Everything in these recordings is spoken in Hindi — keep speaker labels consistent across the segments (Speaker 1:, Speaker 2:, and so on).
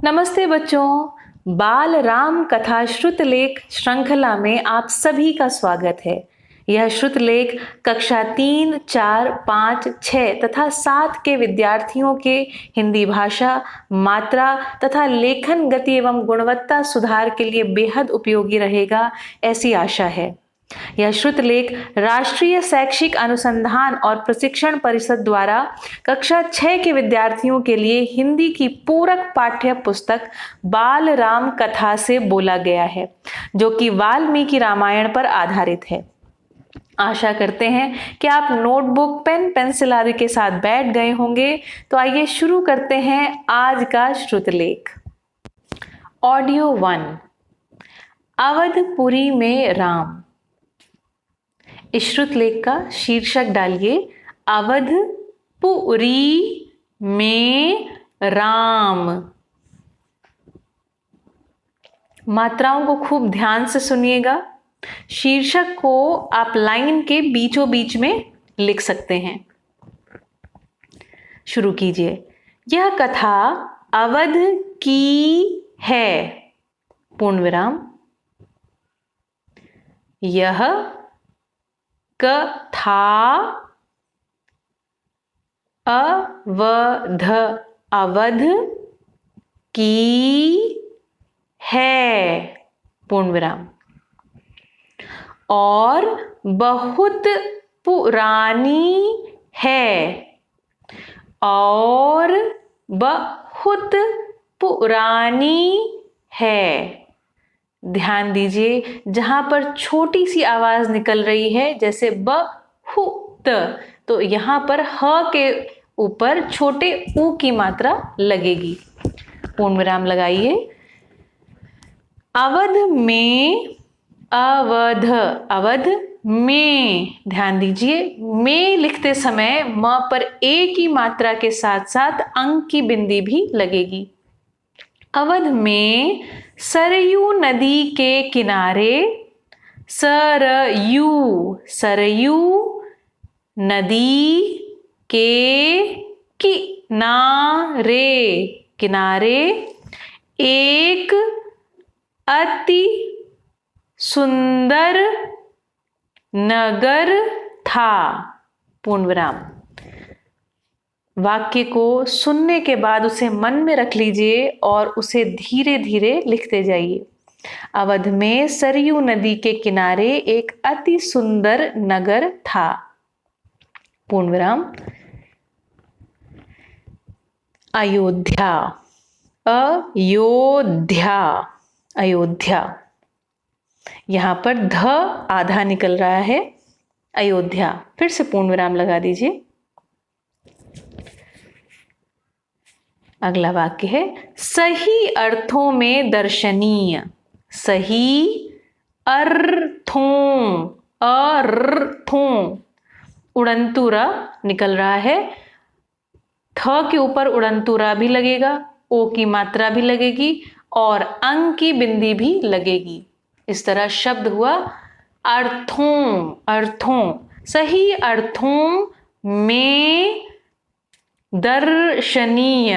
Speaker 1: नमस्ते बच्चों, बाल राम कथा श्रुतलेख श्रृंखला में आप सभी का स्वागत है। यह श्रुतलेख कक्षा 3, 4, 5, 6 तथा 7 के विद्यार्थियों के हिंदी भाषा, मात्रा तथा लेखन गति एवं गुणवत्ता सुधार के लिए बेहद उपयोगी रहेगा, ऐसी आशा है। यह श्रुतलेख राष्ट्रीय शैक्षिक अनुसंधान और प्रशिक्षण परिषद द्वारा कक्षा 6 के विद्यार्थियों के लिए हिंदी की पूरक पाठ्य पुस्तक बाल राम कथा से बोला गया है, जो कि वाल्मीकि रामायण पर आधारित है। आशा करते हैं कि आप नोटबुक, पेन, पेंसिल आदि के साथ बैठ गए होंगे। तो आइए शुरू करते हैं आज का श्रुतलेख। ऑडियो 1, अवधपुरी में राम। इस श्रुतलेख का शीर्षक डालिए अवधपुरी में राम। मात्राओं को खूब ध्यान से सुनिएगा। शीर्षक को आप लाइन के बीचों बीच में लिख सकते हैं। शुरू कीजिए। यह कथा अवध की है, पूर्ण विराम। यह कथा अवध की है, पूर्ण विराम। और बहुत पुरानी है, और बहुत पुरानी है। ध्यान दीजिए, जहां पर छोटी सी आवाज निकल रही है, जैसे बहुत, तो यहां पर ह के ऊपर छोटे ऊ की मात्रा लगेगी। पूर्ण विराम लगाइए। अवध में, अवध में, ध्यान दीजिए, में लिखते समय म पर ए की मात्रा के साथ साथ अंक की बिंदी भी लगेगी। अवध में सरयू नदी के किनारे, सरयू नदी के किनारे एक अति सुंदर नगर था, पूर्ण विराम। वाक्य को सुनने के बाद उसे मन में रख लीजिए और उसे धीरे धीरे लिखते जाइए। अवध में सरयू नदी के किनारे एक अति सुंदर नगर था, पूर्ण विराम। अयोध्या, अयोध्या, यहां पर ध आधा निकल रहा है, अयोध्या। फिर से पूर्ण विराम लगा दीजिए। अगला वाक्य है सही अर्थों में दर्शनीय। सही अर्थों, उड़ंतु र निकल रहा है। थ के ऊपर उड़ंतु र भी लगेगा, ओ की मात्रा भी लगेगी और अंग की बिंदी भी लगेगी। इस तरह शब्द हुआ अर्थों। सही अर्थों में दर्शनीय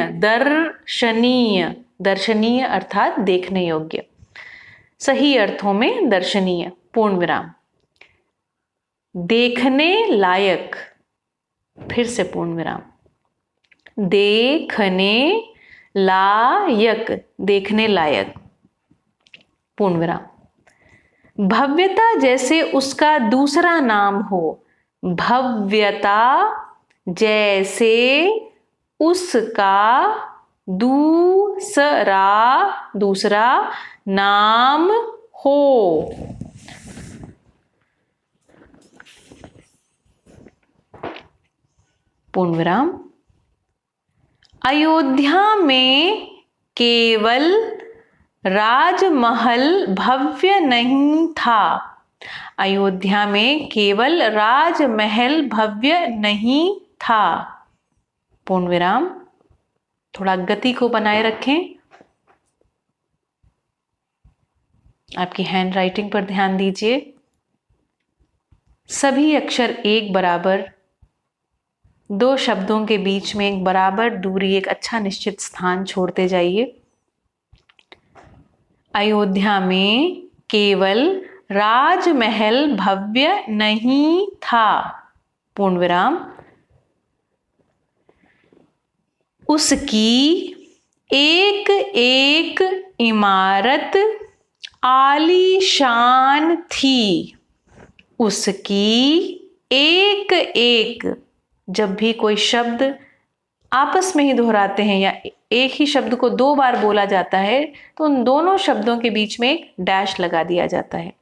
Speaker 1: अर्थात देखने योग्य। सही अर्थों में दर्शनीय, पूर्ण विराम। देखने लायक, फिर से पूर्ण विराम। देखने लायक, पूर्ण विराम। भव्यता जैसे उसका दूसरा नाम हो, भव्यता जैसे उसका दूसरा नाम हो। पूर्ण विराम। अयोध्या में केवल राजमहल भव्य नहीं था। अयोध्या में केवल राजमहल भव्य नहीं था, पूर्ण विराम। थोड़ा गति को बनाए रखें। आपकी हैंड राइटिंग पर ध्यान दीजिए। सभी अक्षर एक बराबर, दो शब्दों के बीच में एक बराबर दूरी, एक अच्छा निश्चित स्थान छोड़ते जाइए। अयोध्या में केवल राजमहल भव्य नहीं था, पूर्ण विराम, उसकी एक एक इमारत आलीशान थी। उसकी एक एक, जब भी कोई शब्द आपस में ही दोहराते हैं या एक ही शब्द को दो बार बोला जाता है तो उन दोनों शब्दों के बीच में एक डैश लगा दिया जाता है।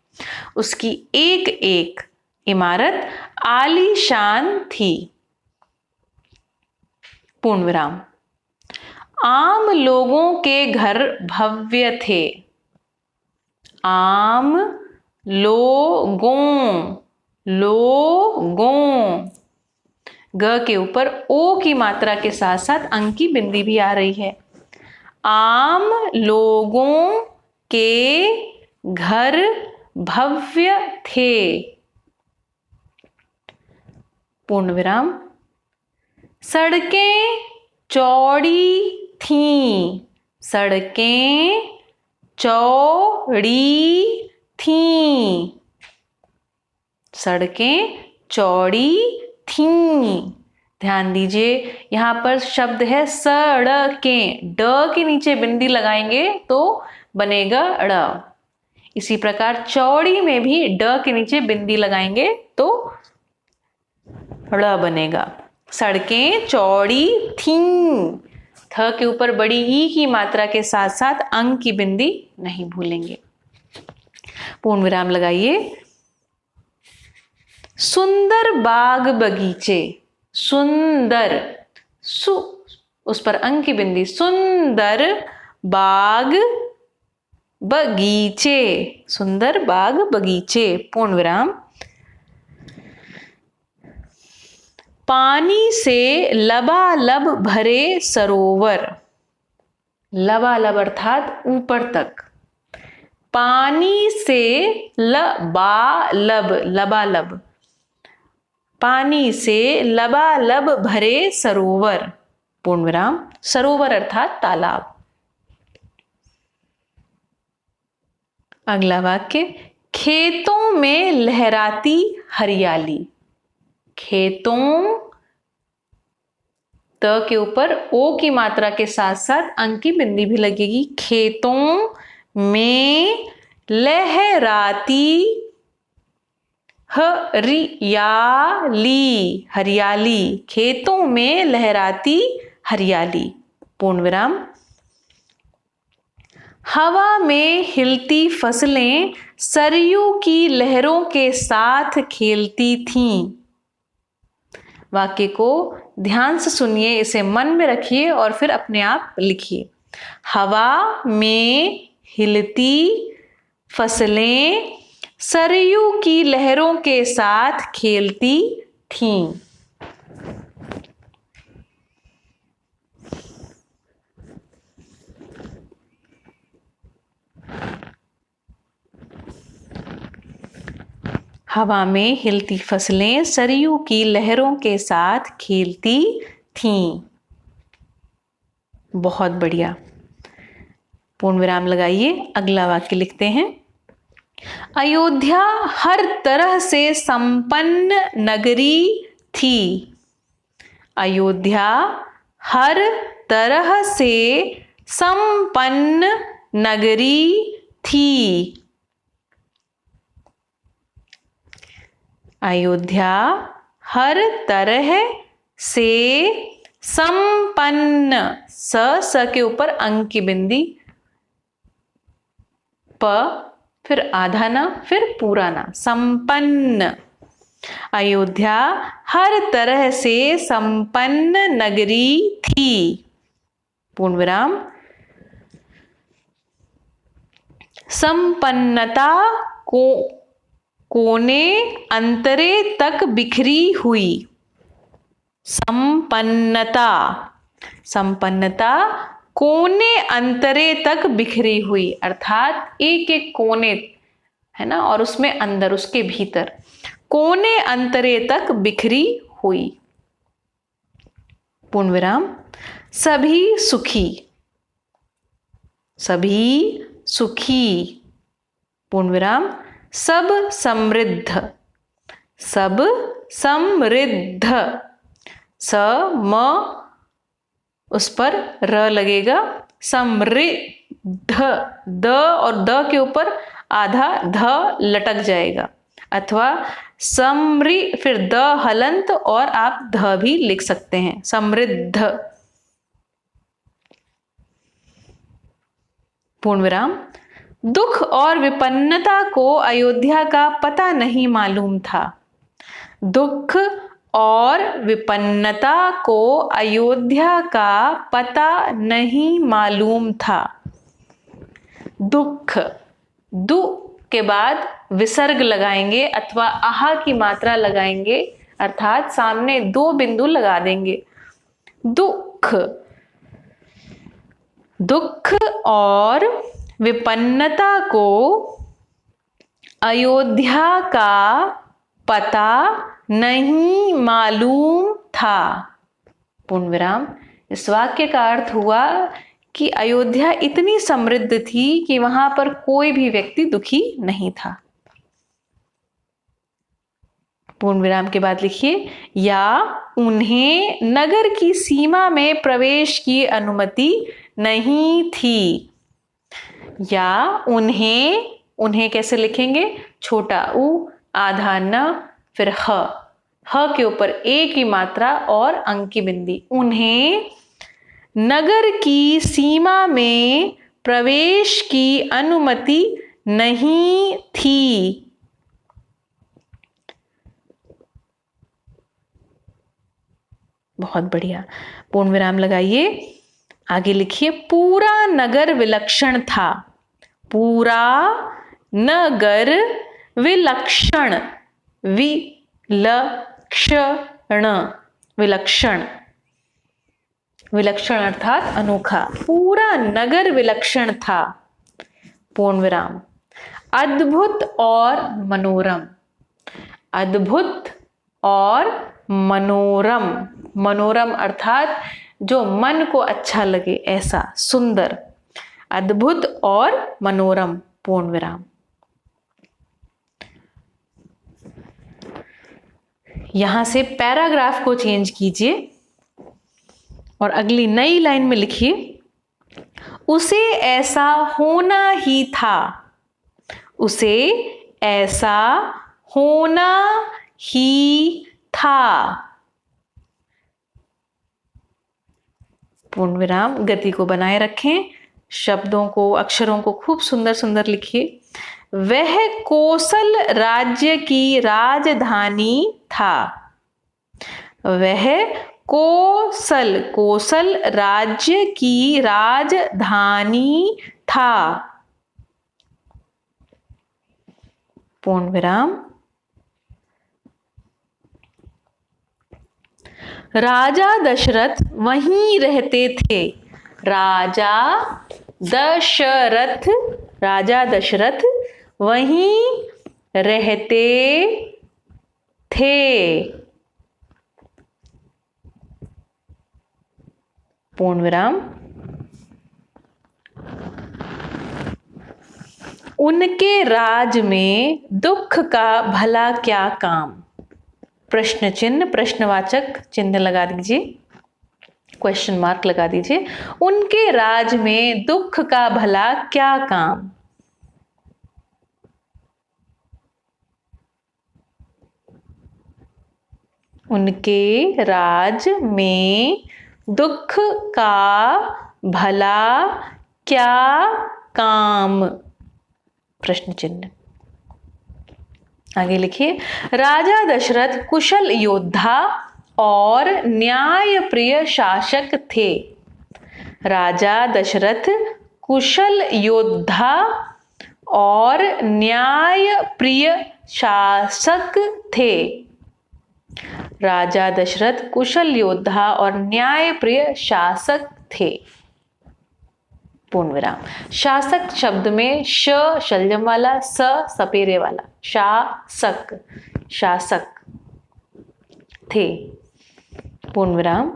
Speaker 1: उसकी एक एक इमारत आलीशान थी, पूर्ण विराम। आम लोगों के घर भव्य थे। आम लोगों, लोगों, ग के ऊपर ओ की मात्रा के साथ साथ अंक की बिंदी भी आ रही है। आम लोगों के घर भव्य थे, पूर्ण विराम। सड़कें चौड़ी थीं, सड़कें चौड़ी थीं, सड़कें चौड़ी थीं। ध्यान दीजिए, यहां पर शब्द है सड़कें, ड के नीचे बिंदी लगाएंगे तो बनेगा ड़। इसी प्रकार चौड़ी में भी ड के नीचे बिंदी लगाएंगे तो ड़ बनेगा। सड़कें चौड़ी थीं, थ के ऊपर बड़ी ई की मात्रा के साथ साथ अंक की बिंदी नहीं भूलेंगे। पूर्ण विराम लगाइए। सुंदर बाग बगीचे, सुंदर, सु उस पर अंक की बिंदी, सुंदर बाग बगीचे, सुंदर बाग बगीचे, पूर्ण विराम। पानी से लबालब भरे सरोवर, लबालब अर्थात ऊपर तक, पानी से लबालब, लबालब, पानी से लबालब भरे सरोवर, पूर्ण विराम। सरोवर अर्थात तालाब। अगला वाक्य, खेतों में लहराती हरियाली। खेतों, त के ऊपर ओ की मात्रा के साथ साथ अंक की बिंदी भी लगेगी। खेतों में लहराती हरियाली, हरियाली, खेतों में लहराती हरियाली, पूर्ण विराम। हवा में हिलती फसलें सरयू की लहरों के साथ खेलती थीं। वाक्य को ध्यान से सुनिए, इसे मन में रखिए और फिर अपने आप लिखिए। हवा में हिलती फसलें सरयू की लहरों के साथ खेलती थीं। हवा में हिलती फसलें सरयू की लहरों के साथ खेलती थीं। बहुत बढ़िया। पूर्ण विराम लगाइए। अगला वाक्य लिखते हैं। अयोध्या हर तरह से संपन्न नगरी थी। अयोध्या हर तरह से संपन्न नगरी थी। अयोध्या हर तरह से संपन्न, स के ऊपर अंक की बिंदी, प फिर आधा ना फिर पूरा ना, संपन्न। अयोध्या हर तरह से संपन्न नगरी थी। पूर्ण विराम। संपन्नता को कोने अंतरे तक बिखरी हुई। संपन्नता, संपन्नता कोने अंतरे तक बिखरी हुई, अर्थात एक एक कोने है ना, और उसमें अंदर, उसके भीतर, कोने अंतरे तक बिखरी हुई। पूर्ण विराम। सभी सुखी, सभी सुखी, पूर्ण विराम, सब समृद्ध, सब समृद्ध, स म उस पर र लगेगा, समृद्ध, द और द के ऊपर आधा ध लटक जाएगा, अथवा समृ फिर द हलंत और आप ध भी लिख सकते हैं, समृद्ध, पूर्ण विराम। दुख और विपन्नता को अयोध्या का पता नहीं मालूम था, दुख और विपन्नता को अयोध्या का पता नहीं मालूम था। दुख, दु के बाद विसर्ग लगाएंगे अथवा आहा की मात्रा लगाएंगे, अर्थात सामने दो बिंदु लगा देंगे। दुख, दुख और विपन्नता को अयोध्या का पता नहीं मालूम था, पूर्ण विराम। इस वाक्य का अर्थ हुआ कि अयोध्या इतनी समृद्ध थी कि वहां पर कोई भी व्यक्ति दुखी नहीं था। पूर्ण विराम के बाद लिखिए, या उन्हें नगर की सीमा में प्रवेश की अनुमति नहीं थी। या उन्हें, उन्हें कैसे लिखेंगे, छोटा उ, आधा न, फिर ह के ऊपर ए की मात्रा और अंक की बिंदी। उन्हें नगर की सीमा में प्रवेश की अनुमति नहीं थी। बहुत बढ़िया, पूर्ण विराम लगाइए, आगे लिखिए, पूरा नगर विलक्षण था, पूरा नगर विलक्षण, विलक्षण, विलक्षण, विलक्षण अर्थात अनोखा, पूरा नगर विलक्षण था, पूर्ण विराम। अद्भुत और मनोरम, अद्भुत और मनोरम, मनोरम अर्थात जो मन को अच्छा लगे, ऐसा सुंदर, अद्भुत और मनोरम, पूर्ण विराम। यहां से पैराग्राफ को चेंज कीजिए और अगली नई लाइन में लिखिए, उसे ऐसा होना ही था, उसे ऐसा होना ही था, पूर्ण विराम। गति को बनाए रखें, शब्दों को, अक्षरों को खूब सुंदर सुंदर लिखिए। वह कोसल राज्य की राजधानी था, वह कोसल, कोसल राज्य की राजधानी था, पूर्ण विराम। राजा दशरथ वहीं रहते थे, राजा दशरथ, राजा दशरथ वहीं रहते थे, पूर्ण विराम। उनके राज में दुख का भला क्या काम, प्रश्न चिन्ह, प्रश्नवाचक चिन्ह लगा दीजिए, क्वेश्चन मार्क लगा दीजिए। उनके राज में दुख का भला क्या काम, उनके राज में दुख का भला क्या काम, प्रश्न चिन्ह। आगे लिखिए, राजा दशरथ कुशल योद्धा और न्यायप्रिय शासक थे, राजा दशरथ कुशल योद्धा और न्यायप्रिय शासक थे, राजा दशरथ कुशल योद्धा और न्यायप्रिय शासक थे, पूर्ण विराम। शासक शब्द में श शलजम वाला, स सपेरे वाला, शासक, शासक थे, पूर्ण विराम।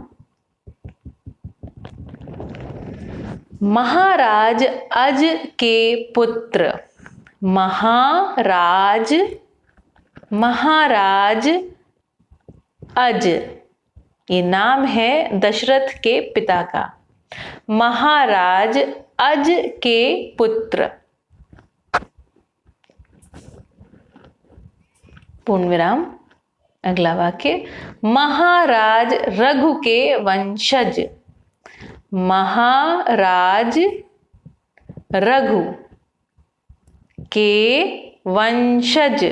Speaker 1: महाराज अज के पुत्र। महाराज अज, ये नाम है दशरथ के पिता का। महाराज अज के पुत्र। पूर्ण विराम। अगला वाक्य, महाराज रघु के वंशज। महाराज रघु के वंशज।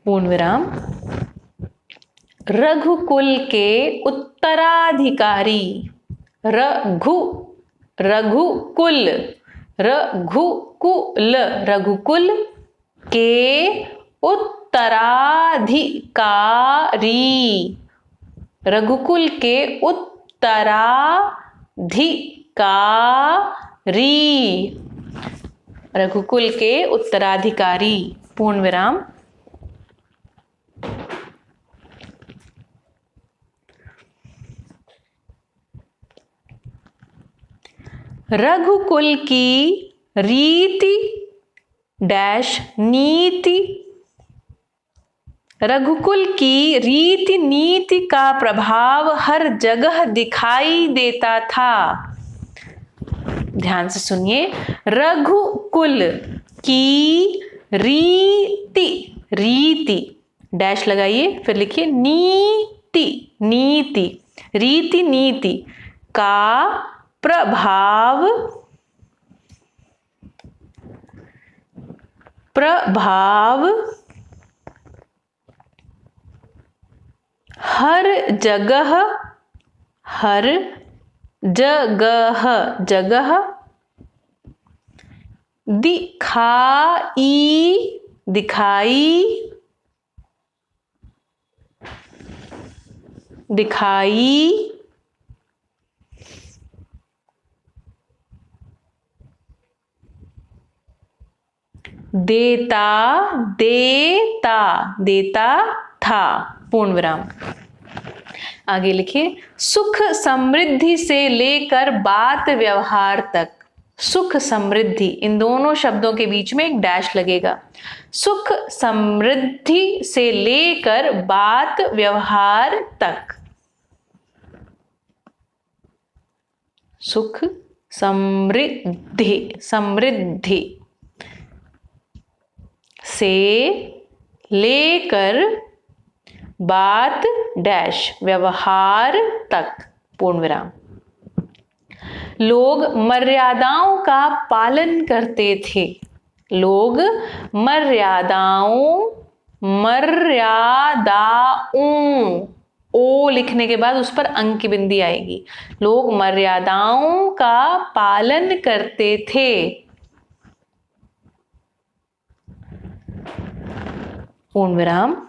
Speaker 1: पूर्ण विराम। रघुकुल के उत्तराधिकारी। रघुकुल रघुकुल के उत्तराधिकारी। रघुकुल के उत्तराधिकारी। रघुकुल के उत्तराधिकारी। पूर्ण विराम। रघुकुल की रीति डैश नीति। रघुकुल की रीति नीति का प्रभाव हर जगह दिखाई देता था। ध्यान से सुनिए, रघुकुल की रीति डैश लगाइए, फिर लिखिए नीति रीति नीति का प्रभाव हर जगह दिखाई देता था। पूर्ण विराम। आगे लिखिए, सुख समृद्धि से लेकर बात व्यवहार तक। सुख समृद्धि, इन दोनों शब्दों के बीच में एक डैश लगेगा। सुख समृद्धि से लेकर बात व्यवहार तक। सुख समृद्धि से लेकर बात डैश व्यवहार तक। पूर्ण विराम। लोग मर्यादाओं का पालन करते थे। लोग मर्यादाओं ओ लिखने के बाद उस पर अंक की बिंदी आएगी। लोग मर्यादाओं का पालन करते थे। पूर्ण विराम।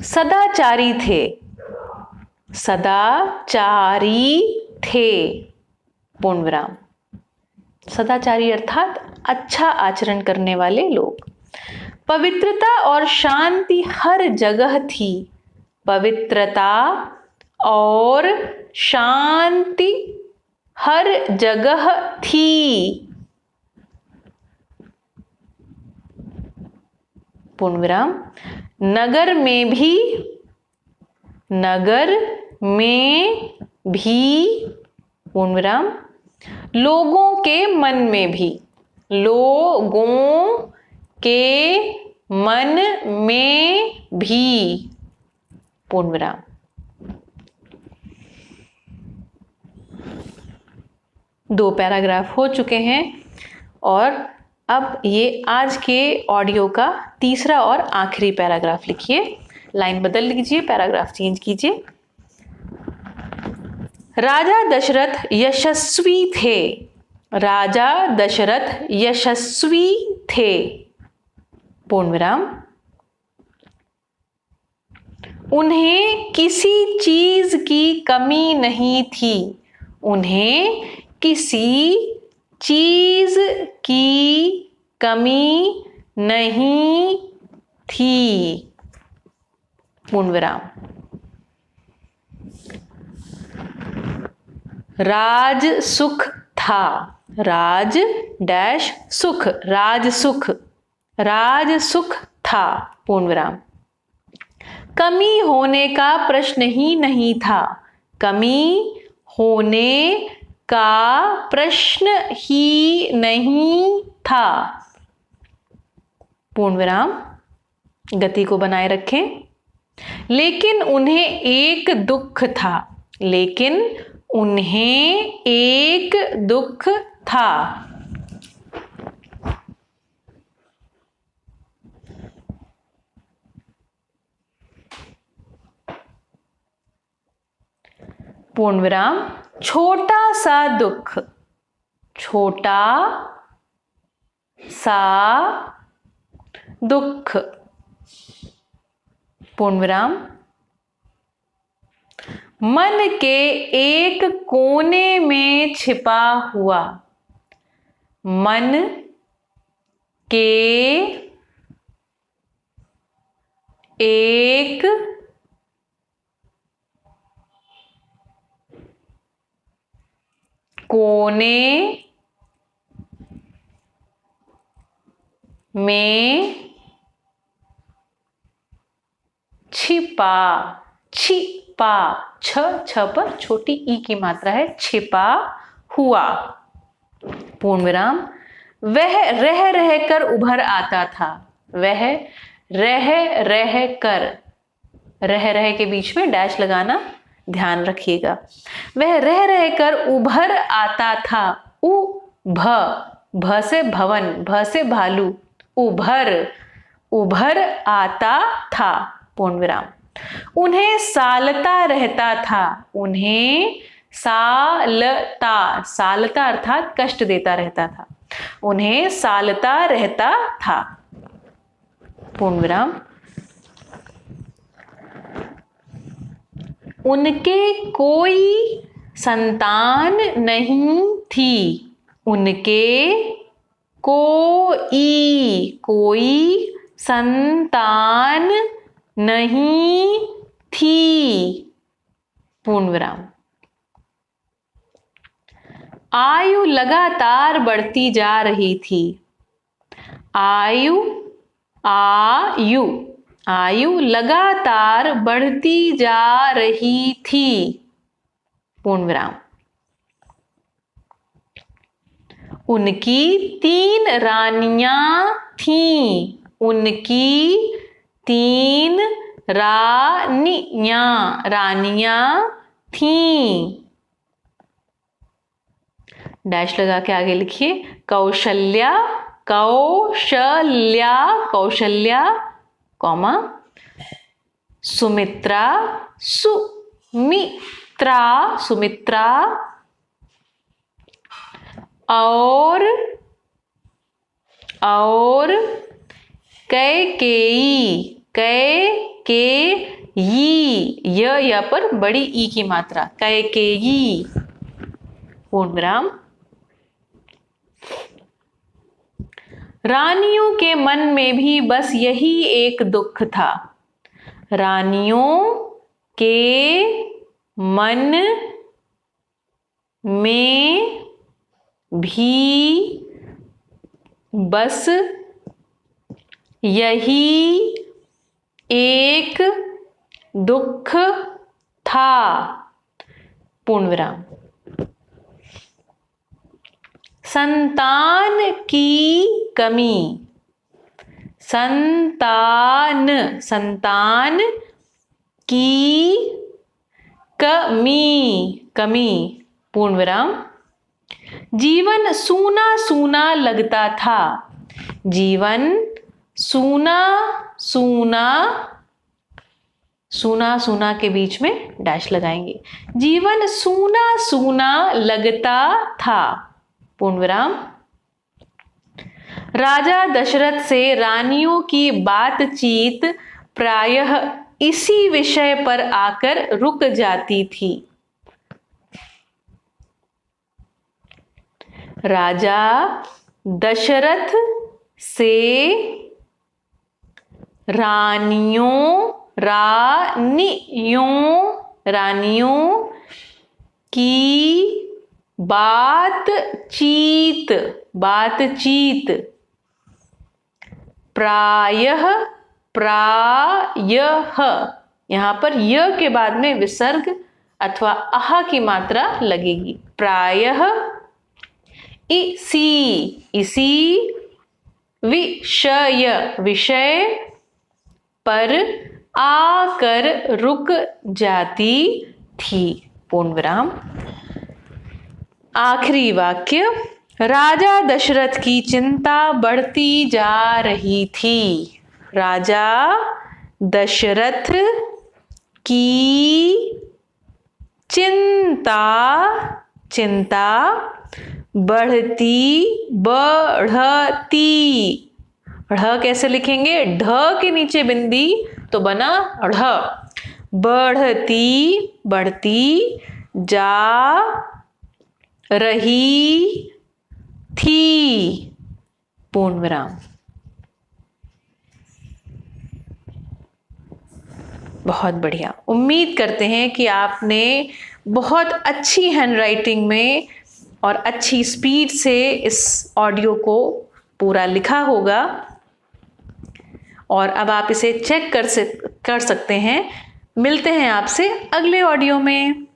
Speaker 1: सदाचारी थे। पूर्ण विराम। सदाचारी अर्थात अच्छा आचरण करने वाले लोग। पवित्रता और शांति हर जगह थी। पवित्रता और शांति हर जगह थी। पूर्ण विराम। नगर में भी पूर्ण विराम। लोगों के मन में भी। लोगों के मन में भी। पूर्ण विराम। दो पैराग्राफ हो चुके हैं और अब ये आज के ऑडियो का तीसरा और आखिरी पैराग्राफ लिखिए। लाइन बदल लीजिए, पैराग्राफ चेंज कीजिए। राजा दशरथ यशस्वी थे। राजा दशरथ यशस्वी थे। पूर्ण विराम। उन्हें किसी चीज की कमी नहीं थी। उन्हें किसी चीज की कमी नहीं थी। पूर्ण विराम। राज सुख था, राज डैश सुख, राज सुख, राज सुख था, पूर्ण विराम। कमी होने का प्रश्न ही नहीं था, कमी होने का प्रश्न ही नहीं था, पूर्ण विराम। गति को बनाए रखें। लेकिन उन्हें एक दुख था, लेकिन उन्हें एक दुख था, पूर्ण विराम। छोटा सा दुख, छोटा सा दुख, पूर्ण विराम। मन के एक कोने में छिपा हुआ, मन के एक कोने में छिपा, छिपा, छ पर छोटी ई की मात्रा है, छिपा हुआ, पूर्ण विराम। वह रह रहकर उभर आता था, वह रह रहकर, रह रह के बीच में डैश लगाना ध्यान रखिएगा। वह रह रहकर उभर आता था, भ से भवन, भ से भालू, उभर, उभर आता था, पूर्ण विराम। उन्हें सालता रहता था, उन्हें सालता, सालता अर्थात कष्ट देता रहता था, उन्हें सालता रहता था, पूर्ण विराम। उनके कोई संतान नहीं थी, उनके कोई संतान नहीं थी, पूर्ण विराम। आयु लगातार बढ़ती जा रही थी, आयु, आयु, आयु लगातार बढ़ती जा रही थी, पूर्ण विराम। उनकी 3 रानियां थीं, उनकी 3 रानियां, रानियां थीं, डैश लगा के आगे लिखिए। कौशल्या, कौशल्या, कौशल्या, कॉमा, सुमित्रा, सुमित्रा, सुमित्रा, और कैकेयी, कैकेयी, य पर बड़ी ई की मात्रा, कैकेयी, पूर्ण विराम। रानियों के मन में भी बस यही एक दुख था, रानियों के मन में भी बस यही एक दुख था, पूर्ण विराम। संतान की कमी, संतान, संतान की कमी, कमी, पूर्ण विराम। जीवन सूना सूना लगता था, जीवन सूना सूना, सूना सूना के बीच में डैश लगाएंगे, जीवन सूना सूना लगता था, पूर्ण विराम। राजा दशरथ से रानियों की बातचीत प्रायः इसी विषय पर आकर रुक जाती थी, राजा दशरथ से रानियों रानियों की बातचीत प्रायः यहाँ पर य के बाद में विसर्ग अथवा अह की मात्रा लगेगी। प्रायः इसी विषय पर आकर रुक जाती थी। पूर्ण विराम। आखिरी वाक्य, राजा दशरथ की चिंता बढ़ती जा रही थी। राजा दशरथ की चिंता बढ़ती ढ़ कैसे लिखेंगे? ढ के नीचे बिंदी तो बना ढ़। बढ़ती जा रही थी। पूर्ण विराम। बहुत बढ़िया। उम्मीद करते हैं कि आपने बहुत अच्छी हैंडराइटिंग में और अच्छी स्पीड से इस ऑडियो को पूरा लिखा होगा और अब आप इसे चेक कर सकते हैं। मिलते हैं आपसे अगले ऑडियो में।